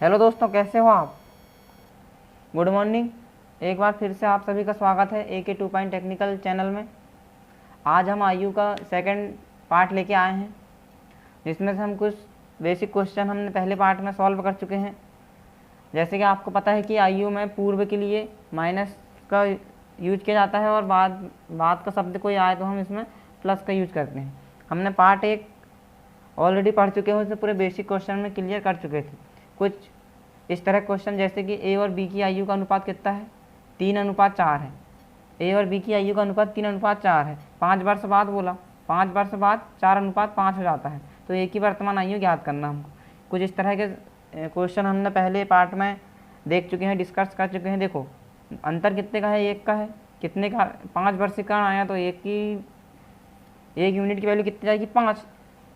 Hello दोस्तों, कैसे हो आप। Good morning. एक बार फिर से आप सभी का स्वागत है AK 2 पॉइंट टेक्निकल चैनल में। आज हम आईयू का सेकंड पार्ट लेके आए हैं, जिसमें से हम कुछ बेसिक क्वेश्चन हमने पहले पार्ट में सॉल्व कर चुके हैं। जैसे कि आपको पता है कि आईयू में पूर्व के लिए माइनस का यूज किया जाता है और बाद का शब्द कोई आए तो हम इसमें प्लस का यूज करते हैं। हमने पार्ट 1 ऑलरेडी पढ़ चुके हैं, उससे पूरे बेसिक क्वेश्चन में क्लियर कर चुके थे। कुछ इस तरह क्वेश्चन जैसे कि ए और बी की आयु का अनुपात कितना है, 3:4 है। ए और बी की आयु का अनुपात 3:4 है। 5 वर्ष बाद बोला, 5 वर्ष बाद 4:5 हो जाता है, तो ए की वर्तमान आयु ज्ञात करना हमको। कुछ इस तरह के क्वेश्चन हमने पहले पार्ट में देख चुके हैं, डिस्कस कर चुके हैं। देखो अंतर कितने का है, 1 का है। कितने का, 5 वर्ष का आया तो एक यूनिट की वैल्यू कितनी जाएगी, 5।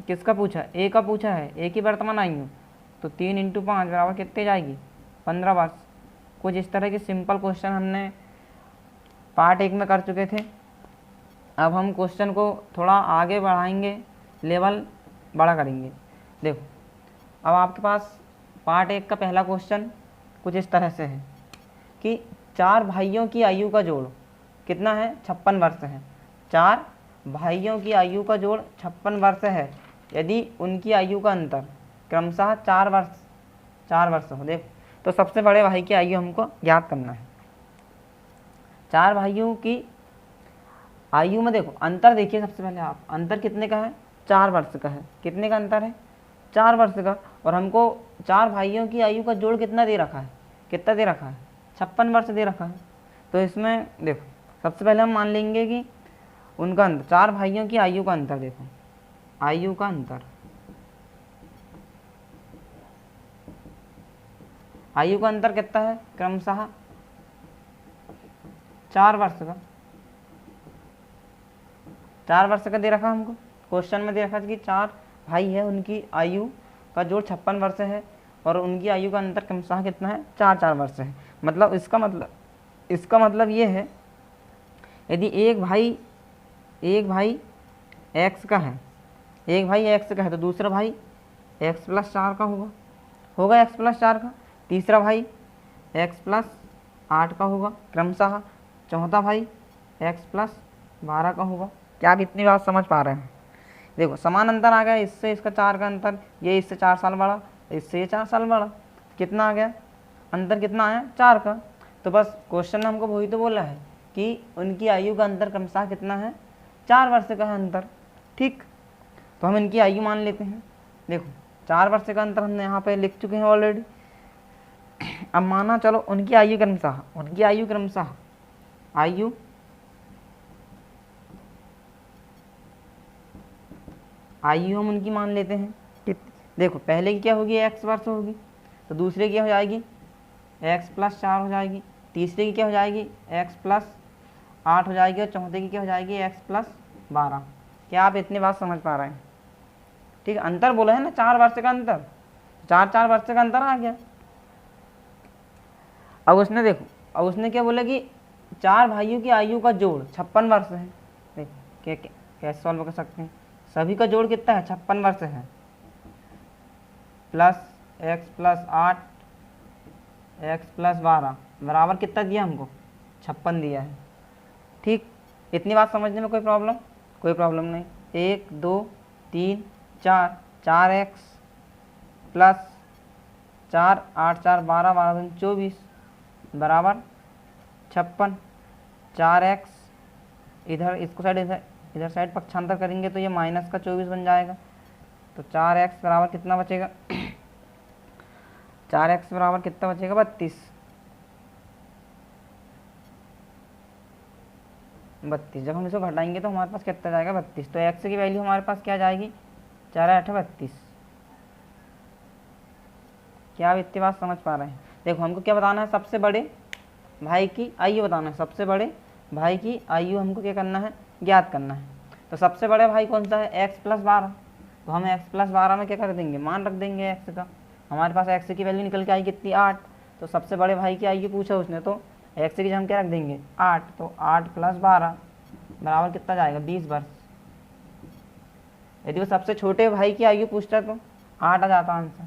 किसका पूछा, ए का पूछा है, ए की वर्तमान आयु, तो 3 × 5 बराबर कितने जाएगी, 15 वर्ष। कुछ इस तरह के सिंपल क्वेश्चन हमने पार्ट 1 में कर चुके थे। अब हम क्वेश्चन को थोड़ा आगे बढ़ाएंगे, लेवल बड़ा करेंगे। देखो अब आपके पास पार्ट 1 का पहला क्वेश्चन कुछ इस तरह से है कि 4 भाइयों की आयु का जोड़ कितना है, 56 वर्ष है। 4 भाइयों की आयु का जोड़ 56 वर्ष है यदि उनकी आयु का अंतर क्रमशः 4 वर्ष हो। देख, तो सबसे बड़े भाई की आयु हमको ज्ञात करना है। 4 भाइयों की आयु में देखो अंतर देखिए, सबसे पहले आप अंतर कितने का है, 4 वर्ष का है। कितने का अंतर है, 4 वर्ष का। और हमको 4 भाइयों की आयु का जोड़ कितना दे रखा है, 56 वर्ष दे रखा है। तो इसमें देखो सबसे पहले हम मान लेंगे कि उनका अंतर, 4 भाइयों की आयु का अंतर, देखो आयु का अंतर, आयु का अंतर कितना है, क्रमशः 4 वर्ष का। 4 वर्ष का दे रखा हमको, क्वेश्चन में दे रखा था कि 4 भाई है, उनकी आयु का जोड़ 56 वर्ष है और उनकी आयु का अंतर क्रमशः कितना है, 4 वर्ष है। मतलब इसका मतलब ये है, यदि एक भाई x का है, एक भाई x का है तो दूसरा भाई x+4 का होगा x+4 का। तीसरा भाई x+8 का होगा क्रमशः। चौथा भाई x+12 का होगा। क्या आप इतनी बात समझ पा रहे हैं। देखो समान अंतर आ गया, इससे इसका 4 का अंतर, ये इससे 4 साल बड़ा, इससे ये 4 साल बड़ा। कितना आ गया अंतर, कितना आया, 4 का। तो बस क्वेश्चन में हमको वही तो बोला है कि उनकी आयु का अंतर क्रमशः कितना है, 4 वर्ष का है अंतर। ठीक, तो हम इनकी आयु मान लेते हैं। देखो 4 वर्ष का अंतर हमने यहाँ पे लिख चुके हैं ऑलरेडी। अब माना चलो उनकी आयु क्रमशः आयु हम उनकी मान लेते हैं कि देखो पहले की क्या होगी, x वर्ष होगी, तो दूसरे की क्या हो जाएगी, x+4 हो जाएगी। तीसरे की क्या हो जाएगी, x+8 हो जाएगी और चौथे की क्या हो जाएगी, x+12। क्या आप इतनी बात समझ पा रहे हैं। ठीक है, अंतर बोला है ना, 4 वर्ष का अंतर, 4 वर्ष का अंतर आ गया। अब उसने देखो, अब उसने क्या बोला कि 4 भाइयों की आयु का जोड़ 56 वर्ष है। देखो कैसे सॉल्व कर सकते हैं, सभी का जोड़ कितना है, 56 वर्ष है, प्लस x+8 x+12 बराबर कितना दिया हमको, 56 दिया है। ठीक, इतनी बात समझने में कोई प्रॉब्लम नहीं। 1 2 3 4, 4x प्लस 4 8 4 12 12 दूनी 24 बराबर 56। 4x इधर इसको साइड इधर साइड पक्षांतर करेंगे तो ये माइनस का 24 बन जाएगा। तो 4x बराबर कितना बचेगा 4x बराबर कितना बचेगा, 32। जब हम इसको घटाएंगे तो हमारे पास कितना जाएगा, 32। तो x की वैल्यू हमारे पास क्या जाएगी, 4 8 32। क्या आप इतनी बात समझ पा रहे हैं। देखो हमको क्या बताना है, सबसे बड़े भाई की आयु बताना है। सबसे बड़े भाई की आयु हमको क्या करना है, ज्ञात करना है। तो सबसे बड़े भाई कौन सा है, x+12। तो हम x+12 में क्या कर देंगे, मान रख देंगे x का। हमारे पास x की वैल्यू निकल के आई कितनी, 8। तो सबसे बड़े भाई की आयु पूछा उसने, तो x की हम क्या रख देंगे, 8। तो 8+12 बराबर कितना जाएगा, 20 वर्ष। यदि वो सबसे छोटे भाई की आयु पूछता तो 8 आ जाता आंसर।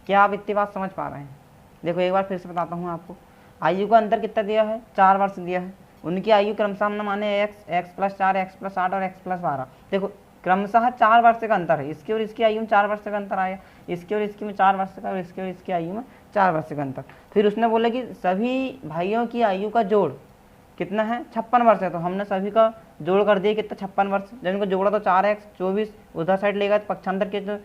क्या आप इतनी बात समझ पा रहे हैं? देखो एक बार फिर से बताता हूँ आपको। आयु का अंतर कितना दिया है? 4 वर्ष दिया है। उनकी आयु क्रमशः हमने माने x+4, x+8 और x+12। देखो क्रमशः 4 वर्ष का अंतर है। इसकी और इसकी आयु में 4 वर्ष का अंतर आया, इसकी और इसकी में 4 वर्ष का, और इसकी और इसकी आयु में 4 वर्ष का अंतर। फिर उसने बोला कि सभी भाइयों की आयु का जोड़ कितना है? 56 वर्ष है। तो हमने सभी का जोड़ कर दिया कितना? 56 वर्ष। जब इनको जोड़ा तो 4x 24, उधर साइड लेगा तो पक्षांतर के तो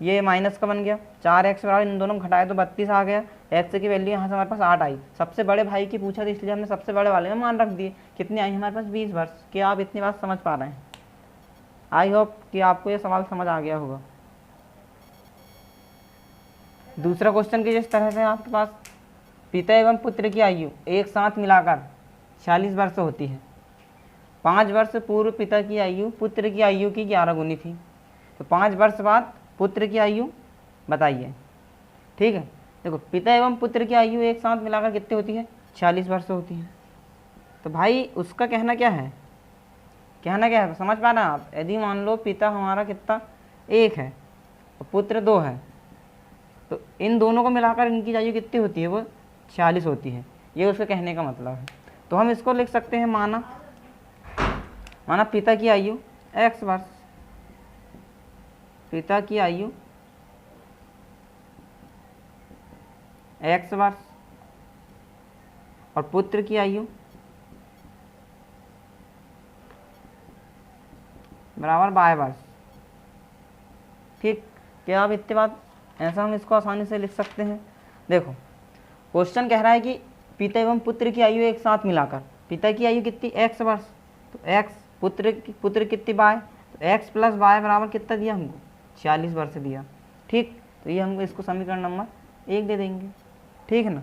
ये माइनस का बन गया। 4x बराबर इन दोनों घटाए तो 32 आ गया। x की वैल्यू यहाँ से हमारे पास 8 आई। सबसे बड़े भाई की पूछा तो इसलिए हमने सबसे बड़े वाले में मान रख दिए। कितनी आई हमारे पास? 20 वर्ष। क्या आप इतनी बात समझ पा रहे हैं? आई होप कि आपको ये सवाल समझ आ गया होगा। दूसरा क्वेश्चन की जिस तरह से आपके पास पिता एवं पुत्र की आयु एक साथ मिलाकर 46 वर्ष होती है। 5 वर्ष पूर्व पिता की आयु पुत्र की आयु की 11 गुनी थी। तो 5 वर्ष बाद पुत्र की आयु बताइए। ठीक है, देखो पिता एवं पुत्र की आयु एक साथ मिलाकर कितनी होती है? 46 वर्ष होती है। तो भाई उसका कहना क्या है? कहना क्या है समझ पा रहे हैं आप? यदि मान लो पिता हमारा कितना 1 है और पुत्र 2 है, तो इन दोनों को मिलाकर इनकी आयु कितनी होती है? वो 46 होती है। ये उसके कहने का मतलब है। तो हम इसको लिख सकते हैं माना पिता की आयु x वर्ष, पिता की आयु x वर्ष और पुत्र की आयु बराबर y वर्ष। ठीक, क्या आप इतनी बात ऐसा हम इसको आसानी से लिख सकते हैं। देखो क्वेश्चन कह रहा है कि पिता एवं पुत्र की आयु एक साथ मिलाकर, पिता की आयु कितनी? x वर्ष, तो x पुत्र कितनी y, तो x प्लस y बराबर कितना दिया हमको? 46 वर्ष दिया। ठीक, तो ये हमको इसको समीकरण नंबर 1 दे देंगे। ठीक है ना।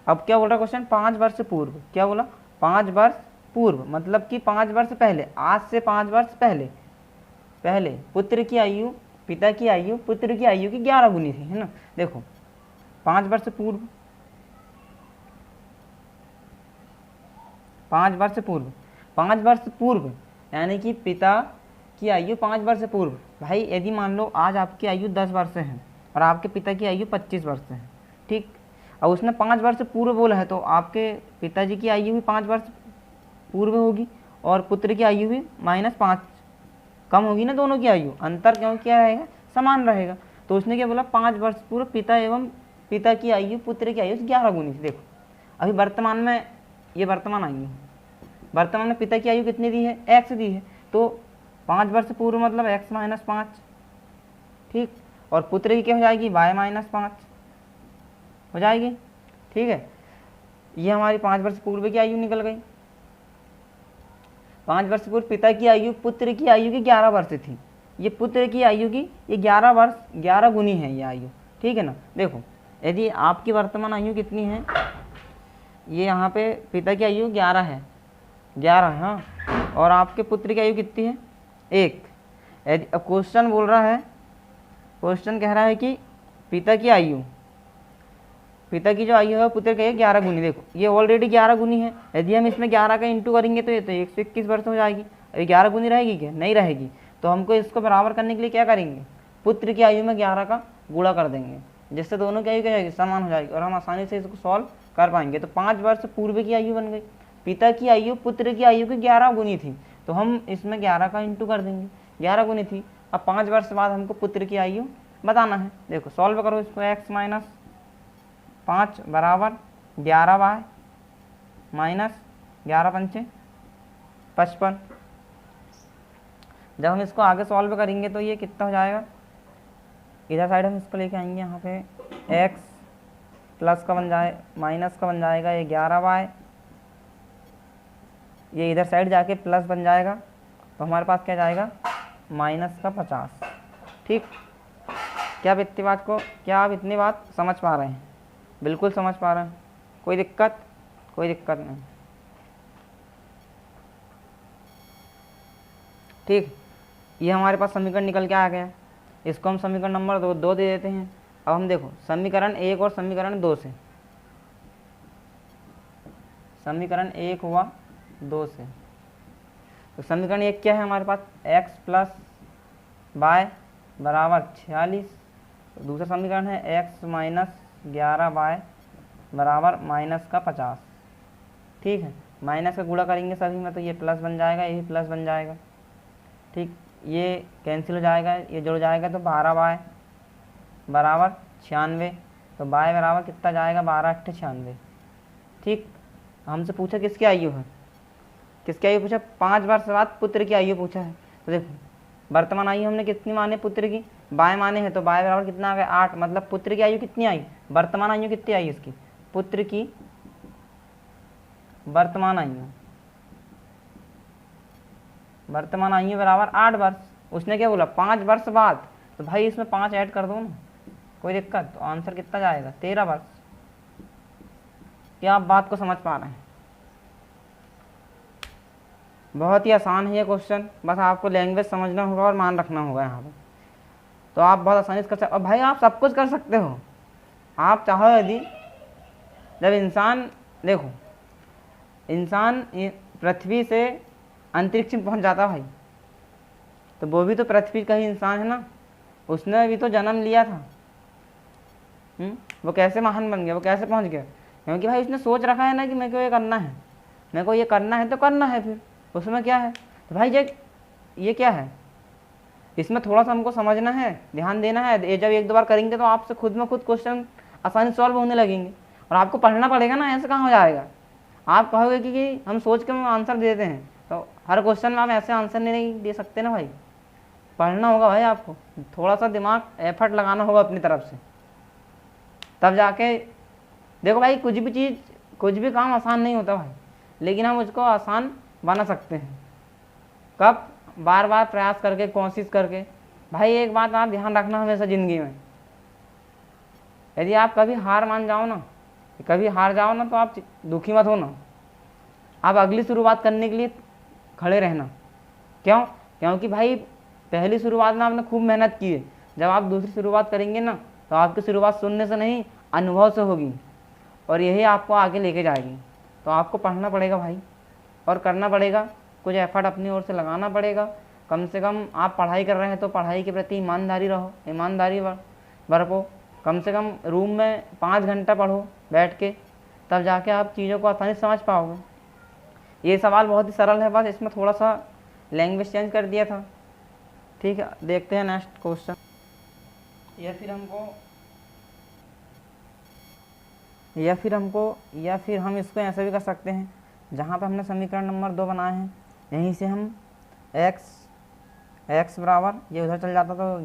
अब क्या बोल रहा क्वेश्चन? 5 वर्ष पूर्व। क्या बोला? 5 वर्ष पूर्व मतलब कि 5 वर्ष पहले, आज से 5 वर्ष पहले पुत्र की आयु पिता की आयु पुत्र की आयु की 11 गुनी थी, है ना। देखो 5 वर्ष पूर्व, 5 वर्ष पूर्व, 5 वर्ष पूर्व यानी कि पिता की आयु 5 वर्ष पूर्व। भाई यदि मान लो आज आपकी आयु 10 वर्ष है और आपके पिता की आयु 25 वर्ष है। ठीक, और उसने 5 वर्ष पूर्व बोला है, तो आपके पिताजी की आयु भी 5 वर्ष पूर्व होगी और पुत्र की आयु भी -5 कम होगी ना। दोनों की आयु अंतर क्यों क्या रहेगा? समान रहेगा। तो उसने क्या बोला? 5 वर्ष पूर्व पिता की आयु पुत्र की आयु 11 गुनी थी। देखो अभी वर्तमान में ये वर्तमान आयु है, वर्तमान में पिता की आयु कितनी दी है? x दी है। तो 5 वर्ष पूर्व मतलब x - 5। ठीक, और पुत्र की क्या हो जाएगी? y - 5 हो जाएगी। ठीक है, ये हमारी 5 वर्ष पूर्व की आयु निकल गई। 5 वर्ष पूर्व पिता की आयु पुत्र की आयु की 11 वर्ष थी। ये पुत्र की आयु की ये 11 वर्ष 11 गुनी है ये आयु। ठीक है ना। देखो यदि आपकी वर्तमान आयु कितनी है? ये यहाँ पे पिता की आयु 11 है, 11 है हाँ, और आपके पुत्र की आयु कितनी है? 1। यदि अब क्वेश्चन बोल रहा है, क्वेश्चन कह रहा है कि पिता की जो आयु है पुत्र की 11 गुनी। देखो ये ऑलरेडी 11 गुनी है। यदि हम इसमें 11 का इंटू करेंगे तो ये तो 121 वर्ष हो जाएगी। अभी 11 गुनी रहेगी क्या? नहीं रहेगी। तो हमको इसको बराबर करने के लिए क्या करेंगे? पुत्र की आयु में 11 का गुणा कर देंगे, जिससे दोनों की आयु क्या जाएगी? समान हो जाएगी और हम आसानी से इसको सॉल्व कर पाएंगे। तो 5 वर्ष पूर्व की आयु बन गई। पिता की आयु पुत्र की आयु की 11 गुनी थी, तो हम इसमें 11 का इंटू कर देंगे, 11 गुनी थी। अब 5 वर्ष बाद हमको पुत्र की आयु बताना है। देखो सॉल्व करो इसको, x - 5 बराबर 11y माइनस 11 पंचे 55। जब हम इसको आगे सॉल्व करेंगे तो ये कितना हो जाएगा? इधर साइड हम इसको लेके आएंगे, यहाँ पे x प्लस का बन जाए माइनस का बन जाएगा ये 11y, ये इधर साइड जाके प्लस बन जाएगा, तो हमारे पास क्या जाएगा? -50। ठीक, क्या आप इतनी बात समझ पा रहे हैं? बिल्कुल समझ पा रहे हैं। कोई दिक्कत? कोई दिक्कत नहीं। ठीक, ये हमारे पास समीकरण निकल के आ गया। इसको हम समीकरण नंबर 2 दे देते हैं। अब हम देखो समीकरण 1 और समीकरण 2 से, समीकरण 1 हुआ 2 से, तो समीकरण 1 क्या है हमारे पास? x प्लस y बराबर 46 तो दूसरा समीकरण है x माइनस 11y बराबर माइनस का 50। ठीक है, माइनस का गुणा करेंगे सभी में तो ये प्लस बन जाएगा, ये भी प्लस बन जाएगा। ठीक, ये कैंसिल हो जाएगा, ये जुड़ जाएगा तो 12y बराबर 96। तो y बराबर कितना जाएगा, 12 अट्ठे 96। ठीक, हमसे पूछा किसकी आयु है, किसकी आयु पूछा, 5 वर्ष बाद पुत्र की आयु पूछा है। तो देखो वर्तमान आयु हमने कितनी माने पुत्र की, बाय माने है, तो बाय बराबर कितना आ गया 8। मतलब पुत्र की आयु कितनी आई, वर्तमान आयु कितनी आई इसकी, पुत्र की वर्तमान आयु, वर्तमान आयु बराबर 8 वर्ष। उसने क्या बोला 5 वर्ष बाद, तो भाई इसमें 5 ऐड कर दो ना, कोई दिक्कत। तो आंसर कितना जाएगा 13 वर्ष। क्या आप बात को समझ पा रहे हैं? बहुत ही आसान है ये क्वेश्चन, बस आपको लैंग्वेज समझना होगा और मान रखना होगा यहाँ पे, तो आप बहुत आसानी से कर सकते। और भाई आप सब कुछ कर सकते हो, आप चाहो यदि। जब इंसान, देखो इंसान पृथ्वी से अंतरिक्ष में पहुँच जाता भाई, तो वो भी तो पृथ्वी का ही इंसान है ना, उसने भी तो जन्म लिया था। वो कैसे महान बन गया, वो कैसे पहुँच गया, क्योंकि भाई उसने सोच रखा है ना कि मेरे को ये करना है, मेरे को ये करना है तो करना है, फिर उसमें क्या है। तो भाई ये क्या है, इसमें थोड़ा सा हमको समझना है, ध्यान देना है। ये जब 1-2 बार करेंगे तो आपसे खुद में खुद क्वेश्चन आसानी सॉल्व होने लगेंगे। और आपको पढ़ना पड़ेगा ना, ऐसे कहाँ हो जाएगा। आप कहोगे कि हम सोच के हम आंसर देते हैं, तो हर क्वेश्चन में आप ऐसे आंसर नहीं दे सकते ना भाई, पढ़ना होगा भाई आपको, थोड़ा सा दिमाग एफर्ट लगाना होगा अपनी तरफ से, तब जाके। देखो भाई कुछ भी चीज़, कुछ भी काम आसान नहीं होता भाई, लेकिन हम उसको आसान बना सकते हैं। कब, बार बार प्रयास करके, कोशिश करके। भाई एक बात आप ध्यान रखना हमेशा ज़िंदगी में, यदि आप कभी हार मान जाओ ना, कभी हार जाओ ना, तो आप दुखी मत हो ना, आप अगली शुरुआत करने के लिए खड़े रहना। क्यों, क्योंकि भाई पहली शुरुआत में आपने खूब मेहनत की है, जब आप दूसरी शुरुआत करेंगे ना, तो आपकी शुरुआत सुनने से नहीं अनुभव से होगी, और यही आपको आगे लेके जाएगी। तो आपको पढ़ना पड़ेगा भाई, और करना पड़ेगा, कुछ एफर्ट अपनी ओर से लगाना पड़ेगा। कम से कम आप पढ़ाई कर रहे हैं तो पढ़ाई के प्रति ईमानदारी रहो, ईमानदारी बरतो। कम से कम रूम में 5 घंटा पढ़ो बैठ के, तब जाके आप चीज़ों को आसानी से समझ पाओगे। ये सवाल बहुत ही सरल है, बस इसमें थोड़ा सा लैंग्वेज चेंज कर दिया था। ठीक है, देखते हैं नेक्स्ट क्वेश्चन। या फिर हम इसको ऐसे भी कर सकते हैं, जहाँ पे हमने समीकरण नंबर 2 बनाए हैं, यहीं से हम x बराबर, ये उधर चल जाता तो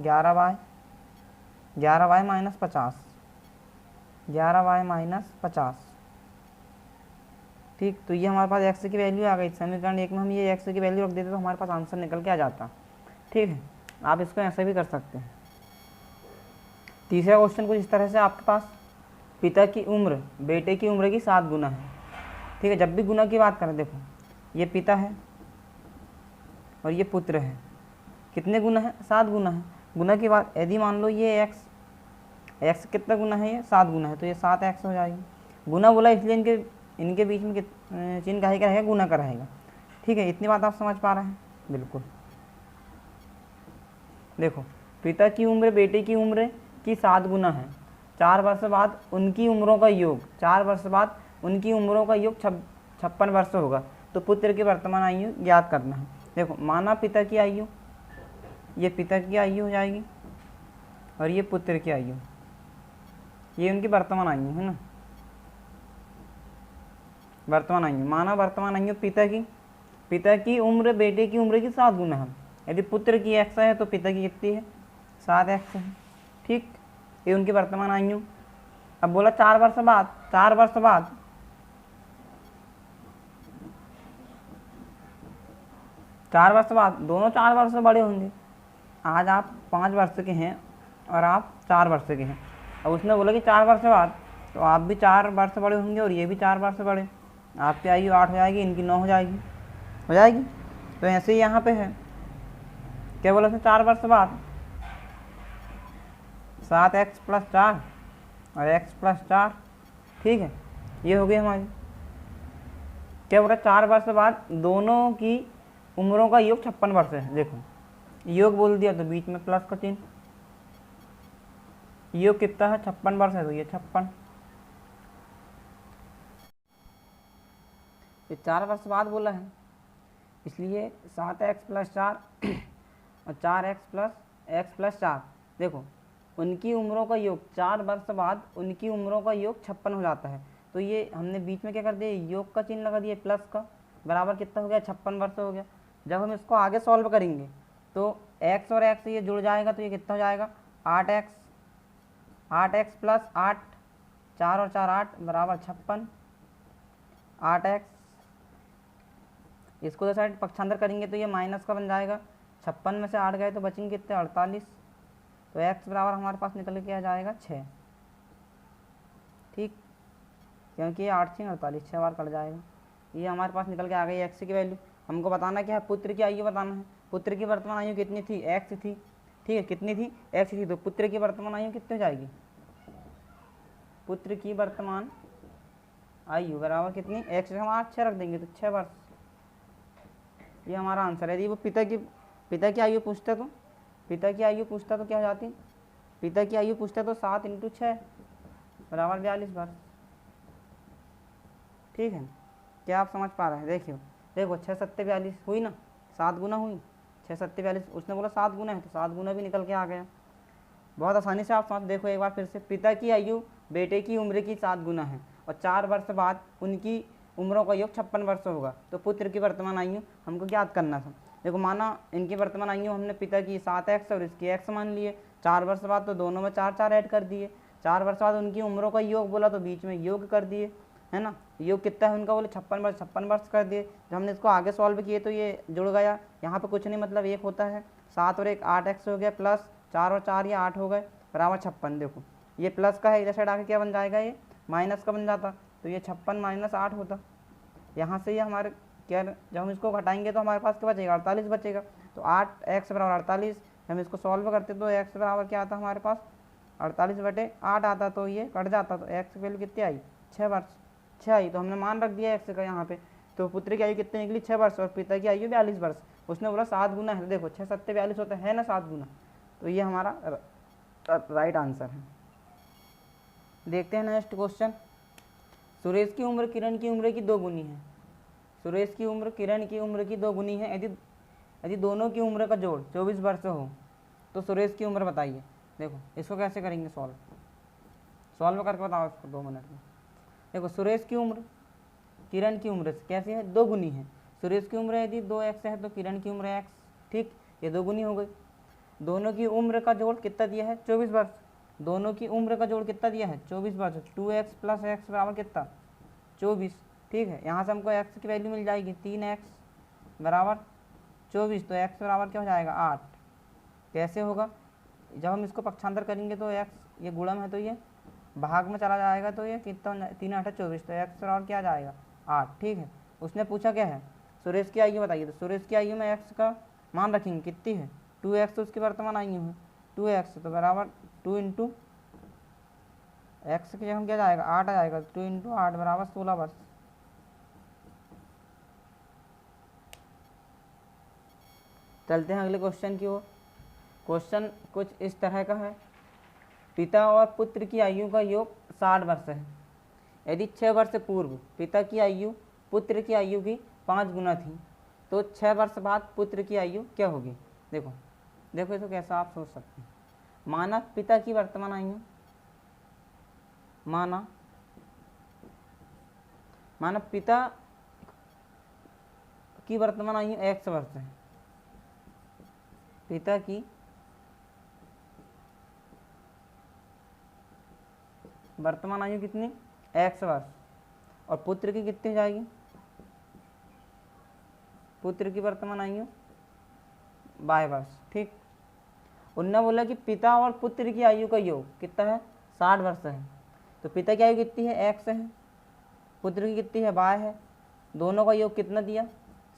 11y माइनस 50, 11y माइनस 50। ठीक, तो ये हमारे पास x की वैल्यू आ गई। समीकरण 1 में हम ये x की वैल्यू रख देते तो हमारे पास आंसर निकल के आ जाता। ठीक है, आप इसको ऐसे भी कर सकते हैं। तीसरा क्वेश्चन कुछ इस तरह से, आपके पास पिता की उम्र बेटे की उम्र की 7 गुना है। ठीक है, जब भी गुना की बात करें, देखो ये पिता है और ये पुत्र है, कितने गुना है, 7 गुना है। गुना की बात, यदि मान लो ये x कितना गुना है, ये 7 गुना है, तो ये 7x हो जाएगी। गुना बोला इसलिए इनके बीच में चिन्ह काहे का रहेगा, गुना का रहेगा। ठीक है, इतनी बात आप समझ पा रहे हैं, बिल्कुल। देखो पिता की उम्र बेटे की उम्र की 7 गुना है, 4 वर्ष बाद उनकी उम्रों का योग, 4 वर्ष बाद उनकी उम्रों का योग 56 वर्ष होगा। तो पुत्र की वर्तमान आयु ज्ञात करना है। देखो माना पिता की आयु, ये पिता की आयु हो जाएगी, और ये पुत्र की आयु, ये उनकी वर्तमान आयु है ना, वर्तमान आयु। माना वर्तमान आयु पिता की उम्र बेटे की उम्र की 7 गुना है। यदि पुत्र की x है तो पिता की कितनी है, 7x है। ठीक, ये उनकी वर्तमान आयु। अब बोला 4 वर्ष बाद, 4 वर्ष बाद दोनों 4 वर्ष से बड़े होंगे। आज आप 5 वर्ष के हैं और आप 4 वर्ष के हैं। अब उसने बोला कि 4 वर्ष बाद, तो आप भी 4 वर्ष बड़े होंगे और ये भी 4 वर्ष बड़े, आपकी आयु 8 हो जाएगी, इनकी 9 हो जाएगी। तो ऐसे ही यहाँ पे है, क्या बोला था, 4 वर्ष बाद 7x + 4 और x + 4। ठीक है, ये हो गई हमारी। क्या बोला, 4 वर्ष बाद दोनों की उम्रों का योग 56 वर्ष है। देखो योग बोल दिया तो बीच में प्लस का चिन्ह, योग कितना है, 56 वर्ष है, तो ये 56। ये 4 वर्ष बाद बोला है, इसलिए 7x+4 और 4x+4। देखो उनकी उम्रों का योग 4 वर्ष बाद उनकी उम्रों का योग 56 हो जाता है। तो ये हमने बीच में क्या कर दिया, योग का चिन्ह लगा दिया प्लस का, बराबर कितना हो गया, 56 वर्ष हो गया। जब हम इसको आगे सॉल्व करेंगे तो x और x ये जुड़ जाएगा, तो ये कितना हो जाएगा, 8x, 8x+8, 4 और 4 8 बराबर 56, 8x। इसको तो साइड पक्षांतर करेंगे तो ये माइनस का बन जाएगा, 56 में से 8 गए तो बचेंगे कितने, 48। तो x बराबर हमारे पास निकल के आ जाएगा 6। ठीक, क्योंकि ये 8 6 48, 6 बार कट जाएगा। ये हमारे पास निकल के आ गई x की वैल्यू। हमको बताना क्या है, पुत्र की आयु बताना है। पुत्र की वर्तमान आयु कितनी थी, x थी। ठीक है, कितनी थी, x थी। तो पुत्र की वर्तमान आयु कितनी हो जाएगी, पुत्र की वर्तमान आयु बराबर कितनी, x हम 8 6 रख देंगे तो 6 वर्ष। ये हमारा आंसर है। यदि वो पिता की आयु पूछता तो पिता की आयु पूछता तो क्या हो जाती, पिता की आयु पूछता तो 7 × 6 बराबर 42 वर्ष। ठीक है, क्या आप समझ पा रहे हैं। देखो 6 7 42 हुई ना, 7 गुना हुई, 6 7 42। उसने बोला 7 गुना है तो 7 गुना भी निकल के आ गया। बहुत आसानी से आप समझ। देखो एक बार फिर से, पिता की आयु बेटे की उम्र की 7 गुना है और 4 वर्ष बाद उनकी उम्रों का योग 56 वर्ष होगा। तो पुत्र की वर्तमान आयु हमको याद करना था। देखो माना इनकी वर्तमान आयु हमने पिता की 7x और इसकी x मान लिए। 4 वर्ष बाद तो दोनों में 4 4 ऐड कर दिए। 4 वर्ष बाद उनकी उम्रों का योग बोला तो बीच में योग कर दिए, है ना। योग कितना है उनका, बोले 56 वर्ष, 56 वर्ष कर दिए। जब हमने इसको आगे सॉल्व किए तो ये जुड़ गया। यहाँ पे कुछ नहीं, मतलब 1 होता है, 7 और 1 8x हो गया, प्लस 4 और 4 ये 8 हो गए बराबर 56। देखो ये प्लस का है, इधर साइड आके क्या बन जाएगा, ये माइनस का बन जाता। तो ये 56 - 8 होता। यहाँ से ये हमारे क्या, जब हम इसको घटाएंगे तो हमारे पास क्या बचेगा, 48 बचेगा। तो 8x बराबर 48। हम इसको सॉल्व करते तो x बराबर क्या आता हमारे पास, 48/8 आता। तो ये कट जाता, तो x की वैल्यू कितनी आई, 6 वर्ष। 6 आई, तो हमने मान रख दिया x का यहाँ पे। तो पुत्र की आयु कितनी निकली, 6 वर्ष, और पिता की आयु 42 वर्ष। उसने बोला 7 गुना है, तो देखो 6 7 42 होता है ना, 7 गुना। तो ये हमारा राइट आंसर है। देखते हैं नेक्स्ट क्वेश्चन। सुरेश की उम्र किरण की उम्र की 2 गुनी है। सुरेश की उम्र किरण की उम्र की 2 गुनी है। यदि दोनों की उम्र का जोड़ 24 वर्ष हो तो सुरेश की उम्र बताइए। देखो इसको कैसे करेंगे सॉल्व करके बताओ इसको 2 मिनट में। देखो सुरेश की उम्र किरण की उम्र से कैसी है, 2 गुनी है। सुरेश की उम्र यदि 2x है तो किरण की उम्र x। ठीक, ये 2 गुनी हो गई। दोनों की उम्र का जोड़ कितना दिया है, 24 वर्ष। दोनों की उम्र का जोड़ कितना दिया है, 24 वर्ष। 2x + x बराबर कितना, 24। ठीक है, यहाँ से हमको x की वैल्यू मिल जाएगी 3x बराबर 24। तो x बराबर क्या हो जाएगा, 8। कैसे होगा, जब हम इसको पक्षांतर करेंगे तो x ये गुणम है तो ये भाग में चला जाएगा, तो ये कितना, 3 8 24। तो x बराबर क्या आ जाएगा, 8। ठीक है, उसने पूछा क्या है, सुरेश की आयु बताइए। तो सुरेश की आयु में x का मान रखेंगे, कितनी है, 2x। तो उसकी वर्तमान आयु है 2x, तो बराबर 2 × x के हम क्या जाएगा, 8 आ जाएगा। 2 × 8 बराबर 16 वर्ष। चलते हैं अगले क्वेश्चन की ओर। क्वेश्चन कुछ इस तरह का है। पिता और पुत्र की आयु का योग 60 वर्ष है। यदि 6 वर्ष पूर्व पिता की आयु पुत्र की आयु की 5 गुना थी तो 6 वर्ष बाद पुत्र की आयु क्या होगी। देखो तो कैसा आप सोच सकते हैं। माना पिता की वर्तमान आयु, माना पिता की वर्तमान आयु x वर्ष है। पिता की वर्तमान आयु कितनी, x वर्ष, और पुत्र की कितनी जाएगी, पुत्र की वर्तमान आयु y वर्ष। ठीक, उन्होंने बोला कि पिता और पुत्र की आयु का योग कितना है, 60 वर्ष है। तो पिता की आयु कितनी है, x है, पुत्र की कितनी है, y है। दोनों का योग कितना दिया,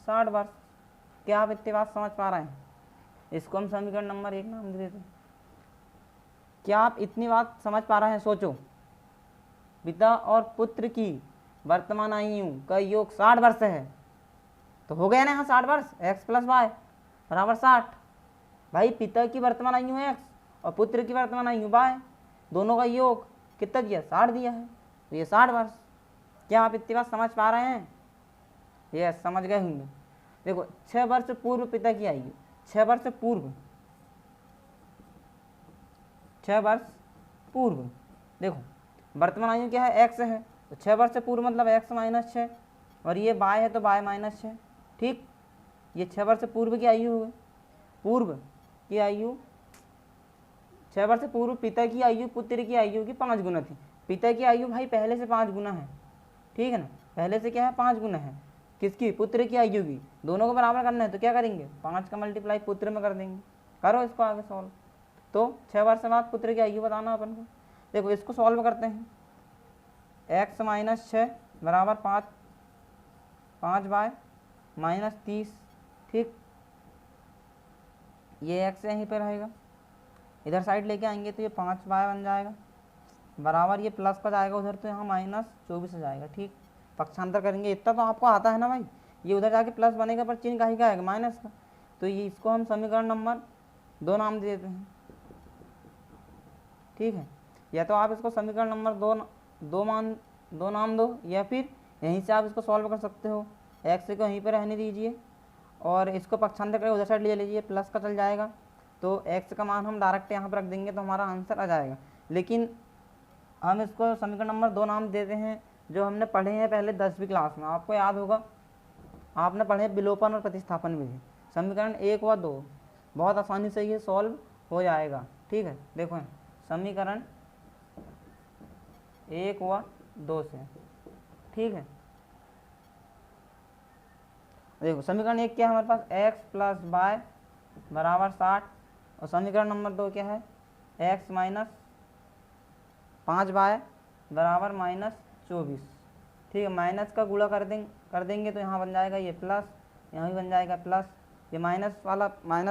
60 वर्ष। क्या आप इतनी बात समझ पा रहे हैं। इसको हम समीकरण नंबर 1 नाम दे देते हैं। क्या आप इतनी बात समझ पा रहे हैं। सोचो, पिता और पुत्र की वर्तमान आयु का योग 60 वर्ष है, तो हो गया ना यहाँ 60 वर्ष, x + y बराबर 60। भाई पिता की वर्तमान आयु है x और पुत्र की वर्तमान आयु y, दोनों का योग कितना दिया, 60 दिया है, तो ये 60 वर्ष। क्या आप इतनी बात समझ पा रहे हैं? ये समझ गए होंगे। देखो 6 वर्ष पूर्व पिता की आयु, 6 वर्ष पूर्व, 6 वर्ष पूर्व, देखो वर्तमान आयु क्या है, x है, तो 6 वर्ष पूर्व मतलब x माइनस 6, और ये y है तो y माइनस 6। ठीक, ये 6 वर्ष पूर्व की आयु हो गई। पूर्व की आयु, 6 वर्ष पूर्व पिता की आयु पुत्र की आयु की 5 गुना थी। पिता की आयु भाई पहले से 5 गुना है, ठीक है ना, पहले से क्या है, 5 गुना है। किसकी, पुत्र की आयु की। दोनों को बराबर करना है तो क्या करेंगे, 5 का मल्टीप्लाई पुत्र में कर देंगे। करो इसको आगे सॉल्व। तो 6 वर्ष बाद पुत्र की आयु बताना अपन को। देखो इसको सॉल्व करते हैं, x माइनस 6 बराबर 5y माइनस 30। ठीक, ये x यहीं पर रहेगा, इधर साइड लेके आएंगे तो ये 5y बन जाएगा, बराबर ये प्लस का जाएगा उधर, तो यहाँ माइनस 24 हो जाएगा। ठीक, पक्षांतर करेंगे, इतना तो आपको आता है ना भाई, ये उधर जाके प्लस बनेगा पर चिन्ह काहे का आएगा, माइनस का। तो ये इसको हम समीकरण नंबर 2 नाम दे देते हैं। ठीक है, या तो आप इसको समीकरण नंबर 2 नाम दो, या फिर यहीं से आप इसको सॉल्व कर सकते हो। x को यहीं पर रहने दीजिए और इसको पक्षांतर करके उधर साइड ले लीजिए, प्लस का चल जाएगा, तो x का मान हम डायरेक्ट यहाँ पर रख देंगे तो हमारा आंसर आ जाएगा। लेकिन हम इसको समीकरण नंबर 2 नाम देते हैं जो हमने पढ़े हैं पहले 10वीं क्लास में, आपको याद होगा, आपने पढ़े विलोपन और प्रतिस्थापन विधि। समीकरण 1 व 2 बहुत आसानी से ये सॉल्व हो जाएगा। ठीक है, देखो समीकरण 1 व 2 से। ठीक है, देखो समीकरण 1 क्या है हमारे पास, x प्लस वाई बराबर 60, और समीकरण नंबर 2 क्या है, x माइनस 5y बराबर माइनस 24। ठीक है, माइनस का गुणा कर देंगे तो यहाँ बन जाएगा ये प्लस, यहाँ भी बन जाएगा प्लस, ये माइनस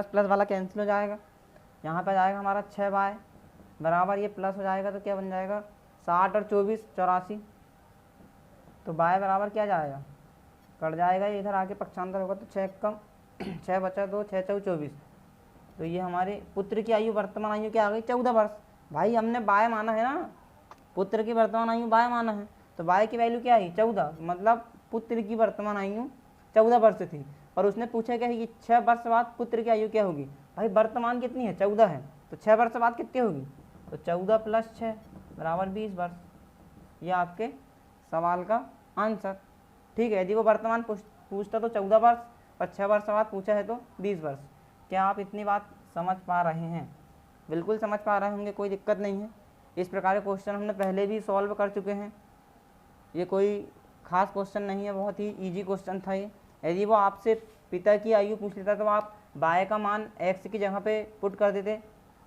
प्लस वाला कैंसिल हो जाएगा, यहाँ पर जाएगा हमारा 6y बराबर ये प्लस हो जाएगा, तो क्या बन जाएगा 60 और 24 84, तो y बराबर क्या जाएगा, कट जाएगा, ये इधर आके पक्षांतर होगा तो 6 कम 6 बचा 2, 6 4 24, तो ये हमारे पुत्र की आयु वर्तमान आयु क्या आ गई, 14 वर्ष। भाई हमने बाय माना है ना, पुत्र की वर्तमान आयु बाय माना है, तो बाय की वैल्यू क्या आई 14, मतलब पुत्र की वर्तमान आयु 14 वर्ष थी। और उसने पूछा क्या है कि 6 वर्ष बाद पुत्र की आयु क्या होगी, भाई वर्तमान कितनी है 14 है, तो 6 वर्ष बाद कितनी होगी, तो 14 प्लस 6 बराबर 20 वर्ष। ये आपके सवाल का आंसर। ठीक है, यदि वो वर्तमान पूछता तो 14 वर्ष, और 6 वर्ष बाद पूछा है तो 20 वर्ष। क्या आप इतनी बात समझ पा रहे हैं? बिल्कुल समझ पा रहे होंगे, कोई दिक्कत नहीं है। इस प्रकार के क्वेश्चन हमने पहले भी सॉल्व कर चुके हैं, ये कोई खास क्वेश्चन नहीं है, बहुत ही इजी क्वेश्चन था ये। यदि वो आपसे पिता की आयु पूछ लेता तो आप बाय का मान x की जगह पे पुट कर देते,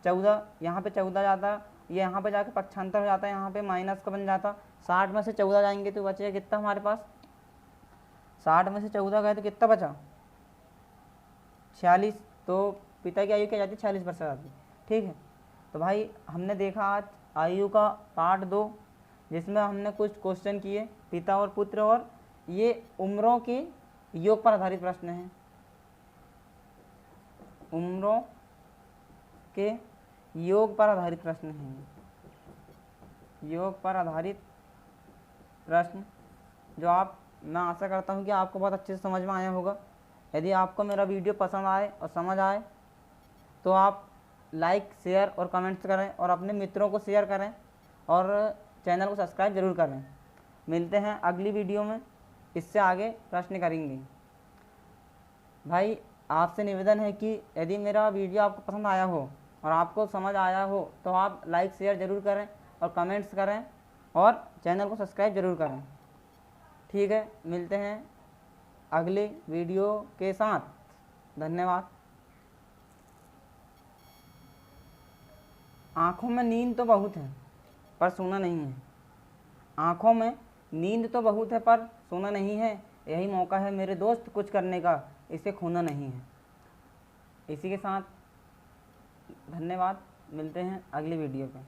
14, यहाँ पे 14 जाता, ये यहाँ पे जाके पक्षांतर हो जाता, यहाँ पे माइनस का बन जाता, 60 में से 14 जाएंगे तो बचेगा कितना हमारे पास, 60 में से 14 गए तो कितना बचा 46, तो पिता की आयु क्या जाती है 46 वर्ष जाती। ठीक है, तो भाई हमने देखा आज आयु का पार्ट 2, जिसमें हमने कुछ क्वेश्चन किए पिता और पुत्र, और ये उम्रों के योग पर आधारित प्रश्न हैं, उम्रों के योग पर आधारित प्रश्न हैं, योग पर आधारित प्रश्न जो आप, मैं आशा करता हूँ कि आपको बहुत अच्छे से समझ में आया होगा। यदि आपको मेरा वीडियो पसंद आए और समझ आए तो आप लाइक शेयर और कमेंट्स करें, और अपने मित्रों को शेयर करें, और चैनल को सब्सक्राइब जरूर करें। मिलते हैं अगली वीडियो में, इससे आगे प्रश्न करेंगे। भाई आपसे निवेदन है कि यदि मेरा वीडियो आपको पसंद आया हो और आपको समझ आया हो तो आप लाइक शेयर ज़रूर करें और कमेंट्स करें और चैनल को सब्सक्राइब ज़रूर करें। ठीक है, मिलते हैं अगले वीडियो के साथ। धन्यवाद। आँखों में नींद तो बहुत है पर सोना नहीं है, आँखों में नींद तो बहुत है पर सोना नहीं है, यही मौका है मेरे दोस्त कुछ करने का, इसे खोना नहीं है। इसी के साथ धन्यवाद, मिलते हैं अगली वीडियो पे।